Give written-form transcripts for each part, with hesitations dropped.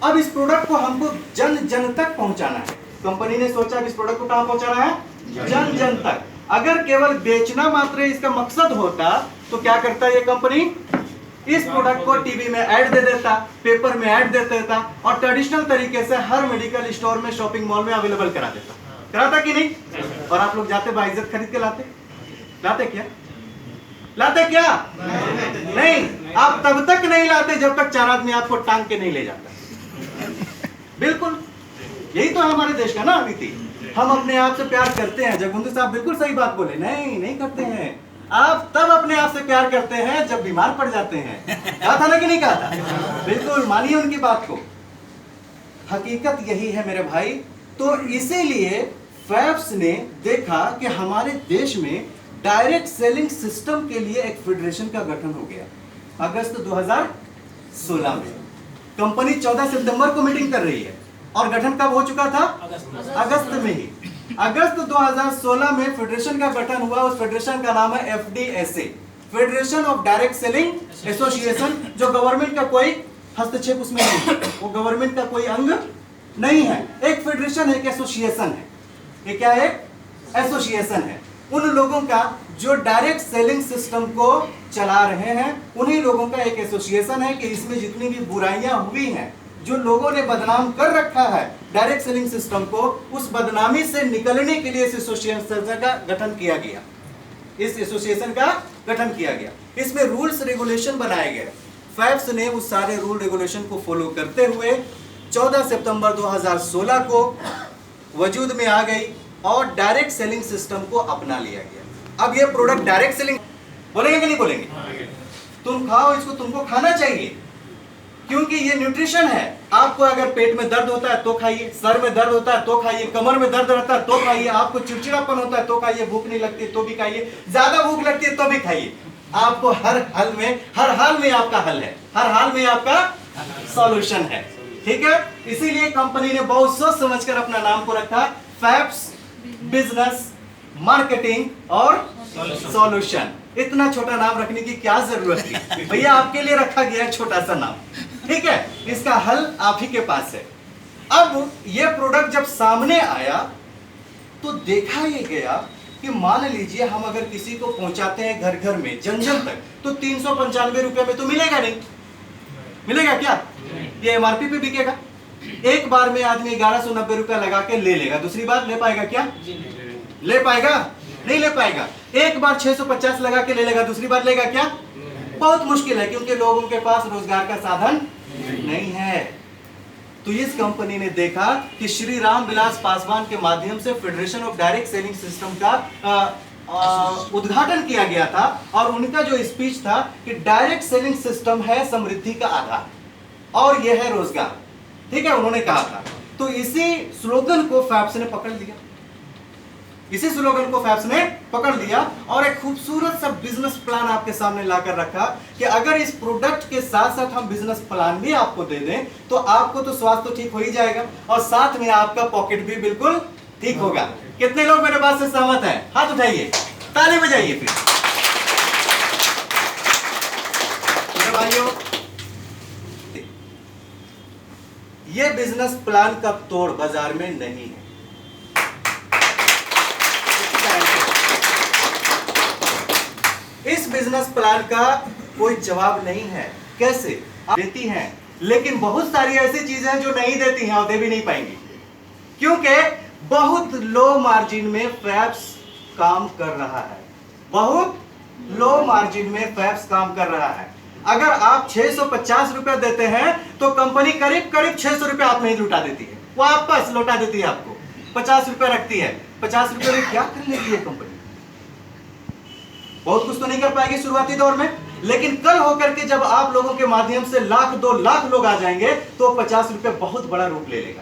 अब इस प्रोडक्ट को हमको जन जन तक पहुंचाना है। कंपनी ने सोचा अब इस प्रोडक्ट को कहां पहुंचाना है? जन जन तक। अगर केवल बेचना मात्र इसका मकसद होता तो क्या करता ये कंपनी? इस प्रोडक्ट को टीवी में ऐड दे देता, पेपर में ऐड दे देता और ट्रेडिशनल तरीके से हर मेडिकल स्टोर में, शॉपिंग मॉल में अवेलेबल करा देता। कराता कि नहीं? और आप लोग जाते बाइज्जत खरीद के लाते? लाते क्या? लाते क्या? नहीं। आप तब तक नहीं लाते जब तक चार आदमी आपको टांग के नहीं ले जाता। बिल्कुल यही तो हमारे देश का ना नीति। हम अपने आप से प्यार करते हैं। जगबंधु साहब बिल्कुल सही बात बोले। नहीं, नहीं करते हैं। आप तब अपने आप से प्यार करते हैं जब बीमार पड़ जाते हैं। कहा था ना कि नहीं कहा था? बिल्कुल मानिए उनकी बात को। हकीकत यही है मेरे भाई। तो इसीलिए फैब्स ने देखा कि हमारे देश में डायरेक्ट सेलिंग सिस्टम के लिए एक फेडरेशन का गठन हो गया। अगस्त 2016 में कंपनी 14 सितंबर को मीटिंग कर रही है और गठन कब हो चुका था? अगस्त में ही। अगस्त 2016 में फेडरेशन का गठन हुआ। उस फेडरेशन का नाम है FDSA, federation of direct selling association, जो गवर्नमेंट का कोई हस्तक्षेप उसमें नहीं है, वो गवर्नमेंट का कोई अंग नहीं है। एक फेडरेशन है, एक एसोसिएशन है। ये क्या है? एसोसिएशन है उन लोगों का जो डायरेक्ट सेलिंग सिस्टम को चला रहे हैं। उन्हीं लोगों का एक एसोसिएशन है कि इसमें जितनी भी बुराइयां हुई हैं, जो लोगों ने बदनाम कर रखा है डायरेक्ट सेलिंग सिस्टम को, उस बदनामी से निकलने के लिए इस एसोसिएशन का गठन किया गया। इस एसोसिएशन का गठन किया गया। इसमें रूल्स रेगुलेशन बनाए गए। फैब्स ने उस सारे रूल रेगुलेशन को फॉलो करते हुए 14 सितंबर 2016 को वजूद में आ गई और डायरेक्ट सेलिंग सिस्टम को अपना लिया गया। अब ये प्रोडक्ट डायरेक्ट सेलिंग, बोलेंगे कि नहीं बोलेंगे? तुम खाओ इसको, तुमको खाना चाहिए क्योंकि ये न्यूट्रिशन है। आपको अगर पेट में दर्द होता है तो खाइए, सर में दर्द होता है तो खाइए, कमर में दर्द रहता है तो खाइए, आपको चिड़चिड़ापन होता है तो खाइए, भूख नहीं लगती तो भी खाइए, ज्यादा भूख लगती है तो भी खाइए। आपको हर हाल में आपका हल है, हर हाल में आपका सॉल्यूशन है। ठीक है, इसीलिए कंपनी ने बहुत सोच समझकर अपना नाम को रखा फैब्स बिजनेस मार्केटिंग और सॉल्यूशन। इतना छोटा नाम रखने की क्या जरूरत थी भैया? आपके लिए रखा गया है छोटा सा नाम। ठीक है, इसका हल आप ही के पास है। अब ये प्रोडक्ट जब सामने आया तो देखा ये गया कि मान लीजिए हम अगर किसी को पहुंचाते हैं घर घर में, जन जन तक, तो 395 रुपए में तो मिलेगा नहीं। मिलेगा क्या? ये MRP पे बिकेगा। एक बार में आदमी 1190 रुपया लगा के ले लेगा, दूसरी बार ले पाएगा क्या? ले पाएगा? नहीं ले पाएगा। एक बार 650 लगा के ले लेगा, दूसरी बार लेगा क्या? बहुत मुश्किल है, क्योंकि लोगों के पास रोजगार का साधन नहीं है। तो इस कंपनी ने देखा कि श्री राम विलास पासवान के माध्यम से federation of direct selling system का उद्घाटन किया गया था और उनका जो स्पीच था कि डायरेक्ट सेलिंग सिस्टम है समृद्धि का आधार और यह है रोजगार। ठीक है, उन्होंने कहा था। तो इसी स्लोगन को फैब्स ने पकड़ लिया। इसी स्लोगन को फैब्स ने पकड़ लिया और एक खूबसूरत सा बिजनेस प्लान आपके सामने लाकर रखा कि अगर इस प्रोडक्ट के साथ साथ हम बिजनेस प्लान भी आपको दे दें तो आपको तो स्वास्थ्य तो ठीक हो ही जाएगा और साथ में आपका पॉकेट भी बिल्कुल ठीक होगा। कितने लोग मेरे बात से सहमत हैं? हाथ उठाइए, ताली बजाइए। फिर मेरे भाइयों, ये बिजनेस प्लान का तोड़ बाजार में नहीं है। इस बिजनेस प्लान का कोई जवाब नहीं है। कैसे? आप देती हैं, लेकिन बहुत सारी ऐसी चीजें हैं जो नहीं देती हैं और दे भी नहीं पाएंगी, क्योंकि बहुत लो मार्जिन में फैब्स काम कर रहा है। बहुत लो मार्जिन में फैब्स काम कर रहा है। अगर आप 650 रुपए देते हैं तो कंपनी करीब करीब 600 रुपए आप नहीं लुटा देती है, वापस लौटा देती है आपको। 50 रुपए रखती है। 50 रुपए में क्या कर लेगी ये कंपनी? बहुत कुछ तो नहीं कर पाएगी शुरुआती दौर में, लेकिन कल होकर के जब आप लोगों के माध्यम से 1,00,000 2,00,000 लोग आ जाएंगे तो 50 रुपए बहुत बड़ा रूप ले लेगा।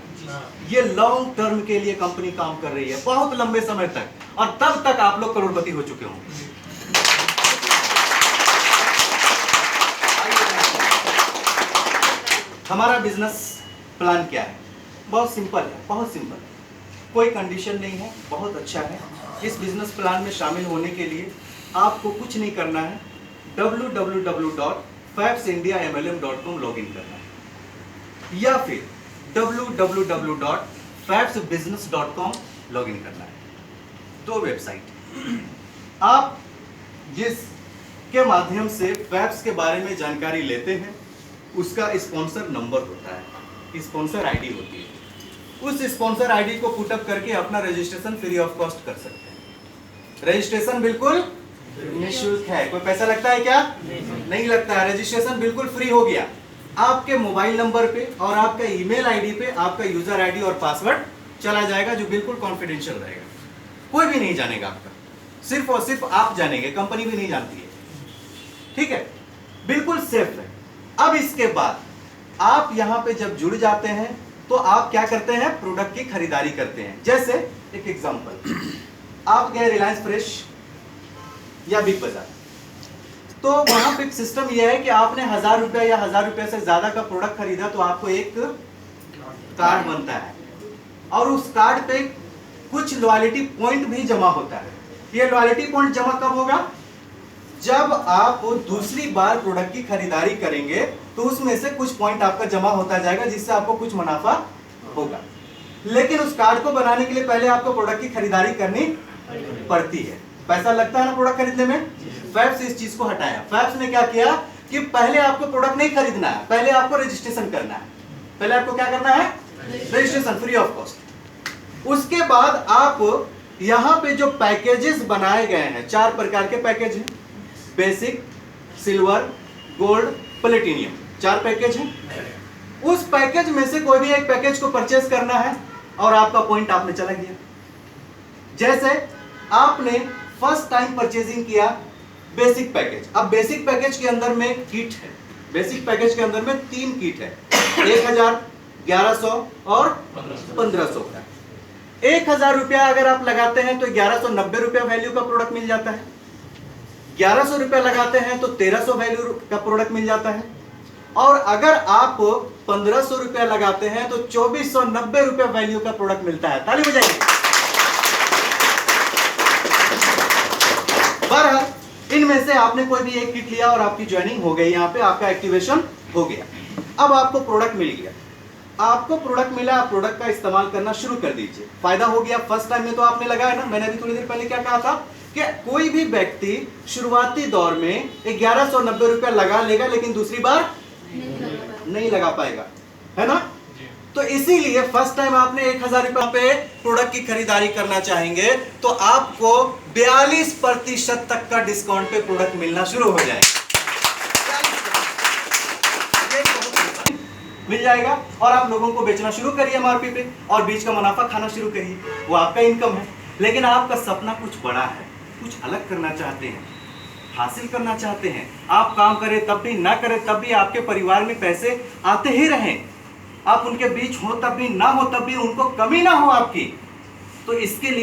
ये लॉन्ग टर्म के लिए कंपनी काम कर रही है, बहुत लंबे समय तक, और तब तक आप लोग करोड़पति हो चुके होंगे। हमारा बिजनेस प्लान क्या है? बहुत सिंपल है, बहुत सिंपल। कोई कंडीशन नहीं है, बहुत अच्छा है। इस बिजनेस प्लान में शामिल होने के लिए आपको कुछ नहीं करना है, www.fabsindiamlm.com लॉगिन करना है। या फिर www.fabsbusiness.com लॉगिन करना है। दो वेबसाइट आप जिसके माध्यम से फैब्स के बारे में जानकारी लेते हैं उसका स्पॉन्सर नंबर होता है, स्पॉन्सर आईडी होती है। उस स्पॉन्सर आईडी को पुटअप करके अपना रजिस्ट्रेशन फ्री ऑफ कॉस्ट कर सकते हैं। रजिस्ट्रेशन बिल्कुल निःशुल्क है। कोई पैसा लगता है क्या? नहीं लगता है। रजिस्ट्रेशन बिल्कुल फ्री हो गया। आपके मोबाइल नंबर पे और आपका ईमेल आईडी पे आपका यूजर आईडी और पासवर्ड चला जाएगा, जो बिल्कुल कॉन्फिडेंशियल रहेगा। कोई भी नहीं जानेगा आपका, सिर्फ और सिर्फ आप जानेंगे, कंपनी भी नहीं जानती है। ठीक है, बिल्कुल सेफ है। अब इसके बाद आप यहां पे जब जुड़ जाते हैं तो आप क्या करते हैं? प्रोडक्ट की खरीदारी करते हैं। जैसे एक एग्जांपल, आप गए रिलायंस फ्रेश या बिग बाजार, तो वहां पे सिस्टम यह है कि आपने 1000 रुपया या 1000 रुपया से ज्यादा का प्रोडक्ट खरीदा तो आपको एक कार्ड बनता है और उस कार्ड पे कुछ लॉयल्टी पॉइंट भी जमा होता है। ये लॉयल्टी पॉइंट जमा कब होगा? जब आप दूसरी बार प्रोडक्ट की खरीदारी करेंगे तो उसमें से कुछ पॉइंट आपका जमा होता जाएगा, जिससे आपको कुछ मुनाफा होगा। लेकिन उस कार्ड को बनाने के लिए पहले आपको प्रोडक्ट की खरीदारी करनी पड़ती है। पैसा लगता है ना प्रोडक्ट खरीदने में। फैब्स इस चीज को हटाया। फैब्स ने क्या किया कि पहले आपको प्रोडक्ट नहीं खरीदना है, पहले आपको रजिस्ट्रेशन करना है। पहले आपको क्या करना है? Registration free of cost. उसके बाद आप यहां पे जो पैकेजेस बनाए गए हैं, 4 प्रकार के पैकेज हैं, basic, silver, gold, platinum, 4 package हैं। उस पैकेज में से कोई भी एक पैकेज को परचेज करना है और आपका पॉइंट आप में चला गया। जैसे आपने फर्स्ट टाइम परचेजिंग किया बेसिक पैकेज। अब बेसिक पैकेज के अंदर में किट है। बेसिक पैकेज के अंदर में 3 किट है, 1000, 1100 और 1500 का। 1000 रुपया अगर आप लगाते हैं तो 1190 रुपया वैल्यू का प्रोडक्ट मिल जाता है। 1100 रुपया लगाते हैं तो 1300 वैल्यू का प्रोडक्ट मिल जाता है। और अगर आप 1500 रुपया लगाते हैं तो 2490 रुपया वैल्यू का प्रोडक्ट मिलता है। ताली बजाइए। बहरहाल इनमें से आपने कोई भी एक किट लिया और आपकी ज्वाइनिंग हो गई, यहां पे आपका एक्टिवेशन हो गया। अब आपको प्रोडक्ट मिल गया। आपको प्रोडक्ट मिला, आप प्रोडक्ट का इस्तेमाल करना शुरू कर दीजिए। फायदा हो गया। फर्स्ट टाइम में तो आपने लगाया ना। मैंने अभी थोड़ी देर पहले क्या कहा था कि कोई भी व्यक्ति शुरुआती दौर में 1190 रुपया लगा लेगा, लेकिन दूसरी बार नहीं लगा पाएगा, है ना। तो इसीलिए फर्स्ट टाइम आपने 1000 रुपया पे प्रोडक्ट की खरीदारी करना चाहेंगे तो आपको 42% तक का डिस्काउंट पे प्रोडक्ट मिलना शुरू हो जाएगा। मिल जाएगा और आप लोगों को बेचना शुरू करिए एमआरपी पे और बीच का मुनाफा खाना शुरू करिए। वो आपका इनकम है। लेकिन आपका सपना कुछ बड़ा है, कुछ अलग करना चाहते हैं, हासिल करना चाहते हैं। आप काम करें तब भी, ना करें तब भी आपके परिवार में पैसे आते ही रहें। आप उनके बीच हो तब भी, ना हो तब भी, उनको कमी ना हो आपकी। तो इसके लिए